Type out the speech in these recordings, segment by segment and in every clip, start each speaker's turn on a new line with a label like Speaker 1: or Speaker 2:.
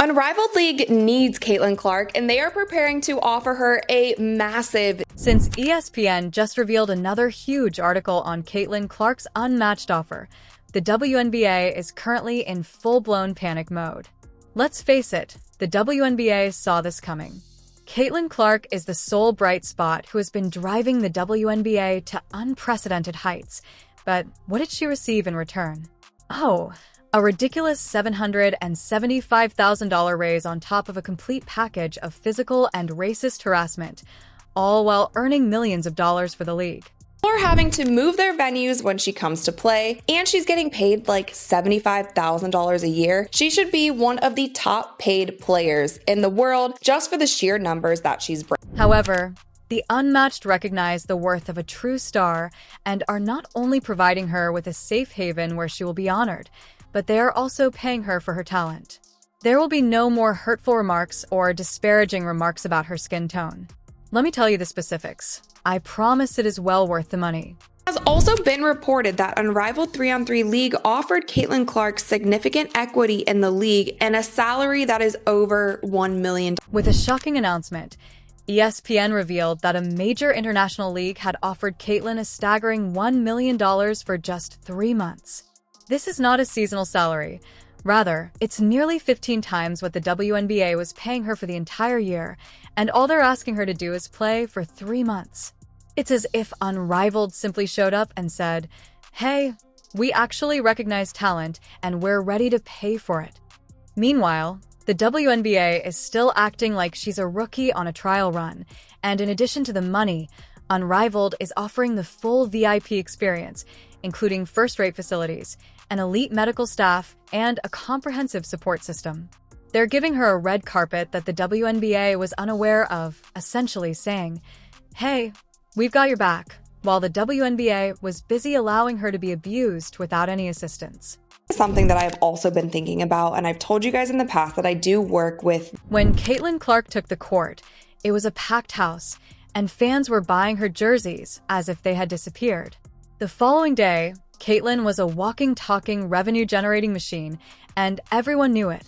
Speaker 1: Unrivaled League needs Caitlin Clark, and they are preparing to offer her a massive.
Speaker 2: Since ESPN just revealed another huge article on Caitlin Clark's unmatched offer, the WNBA is currently in full-blown panic mode. Let's face it, the WNBA saw this coming. Caitlin Clark is the sole bright spot who has been driving the WNBA to unprecedented heights. But what did she receive in return? Oh, a ridiculous $775,000 raise on top of a complete package of physical and racist harassment, all while earning millions of dollars for the league.
Speaker 1: People are having to move their venues when she comes to play, and she's getting paid like $75,000 a year. She should be one of the top paid players in the world just for the sheer numbers that she's bringing.
Speaker 2: However, the unmatched recognize the worth of a true star and are not only providing her with a safe haven where she will be honored, but they are also paying her for her talent. There will be no more hurtful remarks or disparaging remarks about her skin tone. Let me tell you the specifics. I promise it is well worth the money.
Speaker 1: It has also been reported that Unrivaled 3-on-3 League offered Caitlin Clark significant equity in the league and a salary that is over $1 million.
Speaker 2: With a shocking announcement, ESPN revealed that a major international league had offered Caitlin a staggering $1 million for just 3 months. This is not a seasonal salary. Rather, it's nearly 15 times what the WNBA was paying her for the entire year, and all they're asking her to do is play for 3 months. It's as if Unrivaled simply showed up and said, "Hey, we actually recognize talent, and we're ready to pay for it." Meanwhile, the WNBA is still acting like she's a rookie on a trial run, and in addition to the money, Unrivaled is offering the full VIP experience, including first-rate facilities, an elite medical staff, and a comprehensive support system. They're giving her a red carpet that the WNBA was unaware of, essentially saying, "Hey, we've got your back," while the WNBA was busy allowing her to be abused without any assistance.
Speaker 1: Something that I've also been thinking about, and I've told you guys in the past that I do work with.
Speaker 2: When Caitlin Clark took the court, it was a packed house, and fans were buying her jerseys as if they had disappeared. The following day, Caitlin was a walking, talking, revenue-generating machine, and everyone knew it.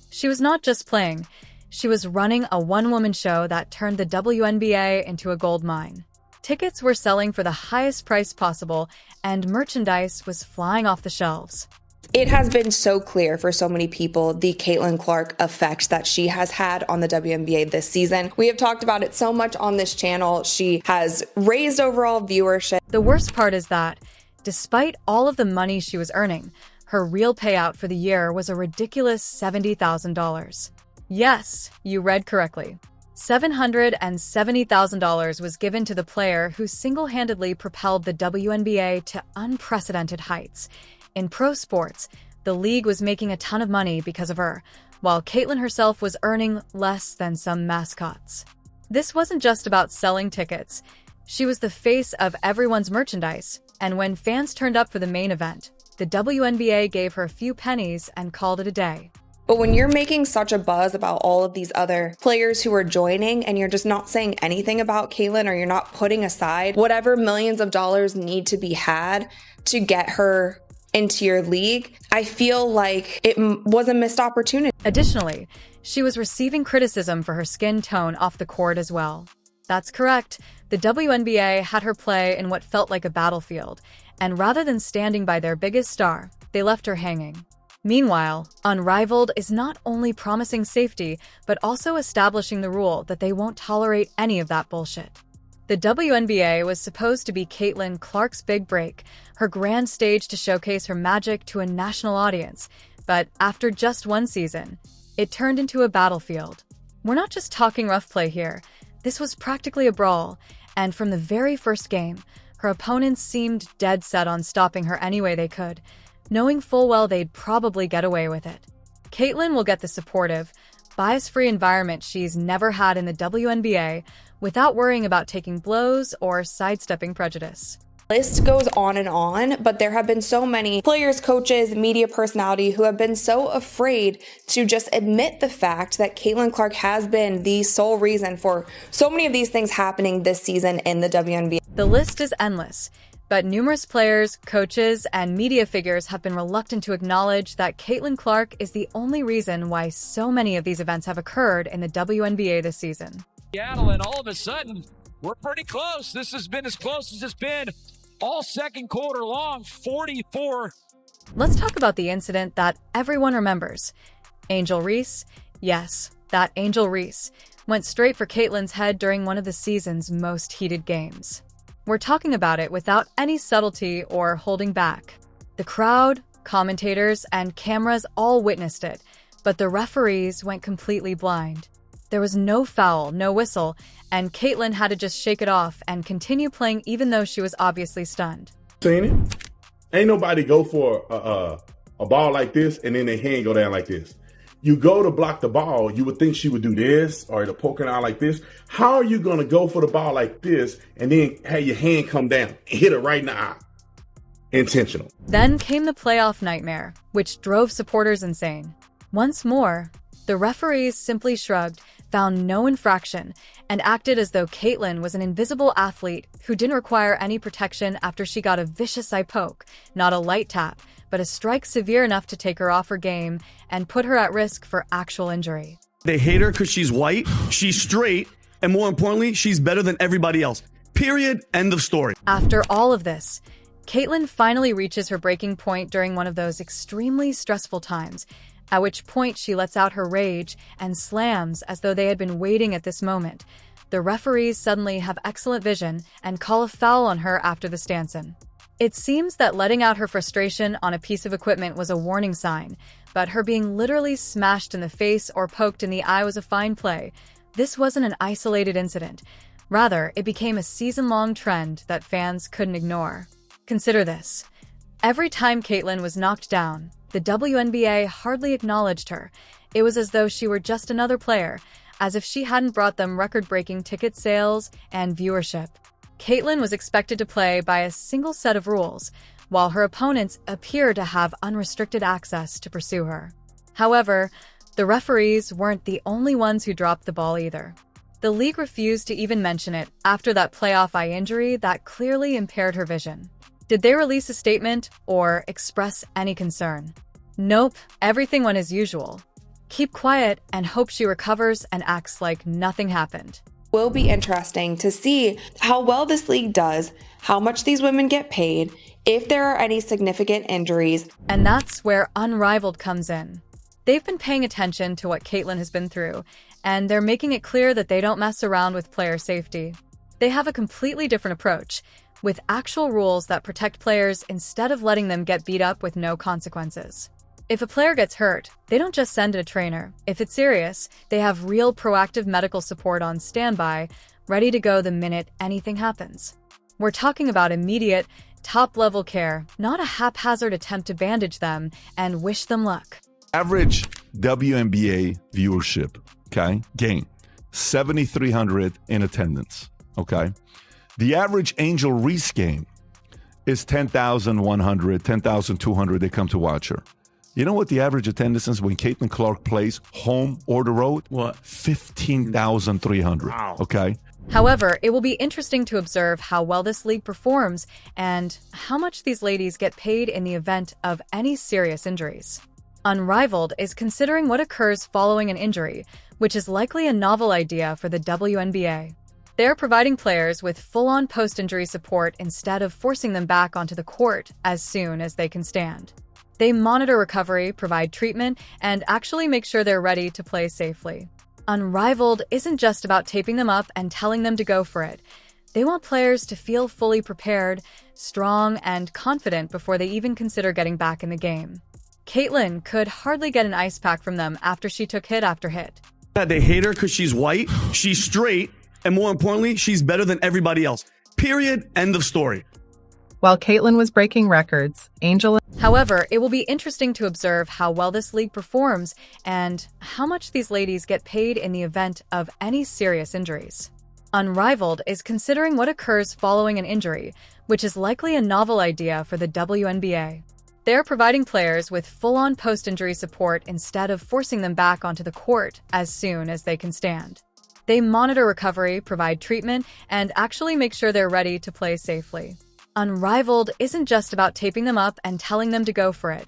Speaker 2: She was not just playing, she was running a one-woman show that turned the WNBA into a gold mine. Tickets were selling for the highest price possible, and merchandise was flying off the shelves.
Speaker 1: It has been so clear for so many people the Caitlin Clark effect that she has had on the WNBA this season. We have talked about it so much on this channel. She has raised overall viewership.
Speaker 2: The worst part is that, despite all of the money she was earning, her real payout for the year was a ridiculous $70,000. Yes, you read correctly. $770,000 was given to the player who single-handedly propelled the WNBA to unprecedented heights. In pro sports, the league was making a ton of money because of her, while Caitlin herself was earning less than some mascots. This wasn't just about selling tickets. She was the face of everyone's merchandise, and when fans turned up for the main event, the WNBA gave her a few pennies and called it a day.
Speaker 1: But when you're making such a buzz about all of these other players who are joining and you're just not saying anything about Caitlin, or you're not putting aside whatever millions of dollars need to be had to get her into your league, I feel like it was a missed opportunity.
Speaker 2: Additionally, she was receiving criticism for her skin tone off the court as well. That's correct. The WNBA had her play in what felt like a battlefield, and rather than standing by their biggest star, they left her hanging. Meanwhile, Unrivaled is not only promising safety, but also establishing the rule that they won't tolerate any of that bullshit. The WNBA was supposed to be Caitlin Clark's big break, her grand stage to showcase her magic to a national audience, but after just one season, it turned into a battlefield. We're not just talking rough play here. This was practically a brawl, and from the very first game, her opponents seemed dead set on stopping her any way they could, knowing full well they'd probably get away with it. Caitlin will get the supportive, bias-free environment she's never had in the WNBA without worrying about taking blows or sidestepping prejudice.
Speaker 1: List goes on, but there have been so many players, coaches, media personality who have been so afraid to just admit the fact that Caitlin Clark has been the sole reason for so many of these things happening this season in the WNBA.
Speaker 2: The list is endless. But numerous players, coaches, and media figures have been reluctant to acknowledge that Caitlin Clark is the only reason why so many of these events have occurred in the WNBA this season.
Speaker 3: Seattle, and all of a sudden, we're pretty close. This has been as close as it's been all second quarter long, 44.
Speaker 2: Let's talk about the incident that everyone remembers. Angel Reese, yes, that Angel Reese, went straight for Caitlin's head during one of the season's most heated games. We're talking about it without any subtlety or holding back. The crowd, commentators, and cameras all witnessed it, but the referees went completely blind. There was no foul, no whistle, and Caitlin had to just shake it off and continue playing even though she was obviously stunned.
Speaker 4: Seen it? Ain't nobody go for a ball like this and then their hand go down like this. You go to block the ball, you would think she would do this or to poke it out like this. How are you going to go for the ball like this and then have your hand come down and hit it right in the eye? Intentional.
Speaker 2: Then came the playoff nightmare, which drove supporters insane. Once more, the referees simply shrugged, found no infraction, and acted as though Caitlin was an invisible athlete who didn't require any protection after she got a vicious eye poke, not a light tap, but a strike severe enough to take her off her game and put her at risk for actual injury.
Speaker 5: They hate her because she's white, she's straight, and more importantly, she's better than everybody else. Period. End of story.
Speaker 2: After all of this, Caitlin finally reaches her breaking point during one of those extremely stressful times, at which point she lets out her rage and slams as though they had been waiting at this moment. The referees suddenly have excellent vision and call a foul on her after the stanchion. It seems that letting out her frustration on a piece of equipment was a warning sign, but her being literally smashed in the face or poked in the eye was a fine play. This wasn't an isolated incident. Rather, it became a season-long trend that fans couldn't ignore. Consider this. Every time Caitlin was knocked down, the WNBA hardly acknowledged her. It was as though she were just another player, as if she hadn't brought them record-breaking ticket sales and viewership. Caitlin was expected to play by a single set of rules, while her opponents appeared to have unrestricted access to pursue her. However, the referees weren't the only ones who dropped the ball either. The league refused to even mention it after that playoff eye injury that clearly impaired her vision. Did they release a statement or express any concern? Nope, everything went as usual. Keep quiet and hope she recovers and acts like nothing happened.
Speaker 1: Will be interesting to see how well this league does, how much these women get paid, if there are any significant injuries.
Speaker 2: And that's where Unrivaled comes in. They've been paying attention to what Caitlin has been through, and they're making it clear that they don't mess around with player safety. They have a completely different approach, with actual rules that protect players instead of letting them get beat up with no consequences. If a player gets hurt, they don't just send a trainer. If it's serious, they have real proactive medical support on standby, ready to go the minute anything happens. We're talking about immediate, top-level care, not a haphazard attempt to bandage them and wish them luck.
Speaker 6: Average WNBA viewership, okay, game, 7,300 in attendance, okay? The average Angel Reese game is 10,100, 10,200, they come to watch her. You know what the average attendance is when Caitlin Clark plays home or the road?
Speaker 5: What?
Speaker 6: 15,300,
Speaker 5: Wow.
Speaker 6: okay?
Speaker 2: However, it will be interesting to observe how well this league performs and how much these ladies get paid in the event of any serious injuries. Unrivaled is considering what occurs following an injury, which is likely a novel idea for the WNBA. They're providing players with full-on post-injury support instead of forcing them back onto the court as soon as they can stand. They monitor recovery, provide treatment, and actually make sure they're ready to play safely. Unrivaled isn't just about taping them up and telling them to go for it. They want players to feel fully prepared, strong, and confident before they even consider getting back in the game. Caitlin could hardly get an ice pack from them after she took hit after hit.
Speaker 5: They hate her because she's white, she's straight, and more importantly, she's better than everybody else. Period. End of story.
Speaker 7: While Caitlin was breaking records, Angel...
Speaker 2: However, it will be interesting to observe how well this league performs and how much these ladies get paid in the event of any serious injuries. Unrivaled is considering what occurs following an injury, which is likely a novel idea for the WNBA. They're providing players with full-on post-injury support instead of forcing them back onto the court as soon as they can stand. They monitor recovery, provide treatment, and actually make sure they're ready to play safely. Unrivaled isn't just about taping them up and telling them to go for it.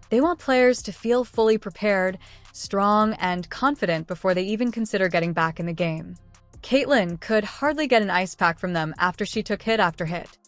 Speaker 2: They want players to feel fully prepared, strong, and confident before they even consider getting back in the game. Caitlin could hardly get an ice pack from them after she took hit after hit.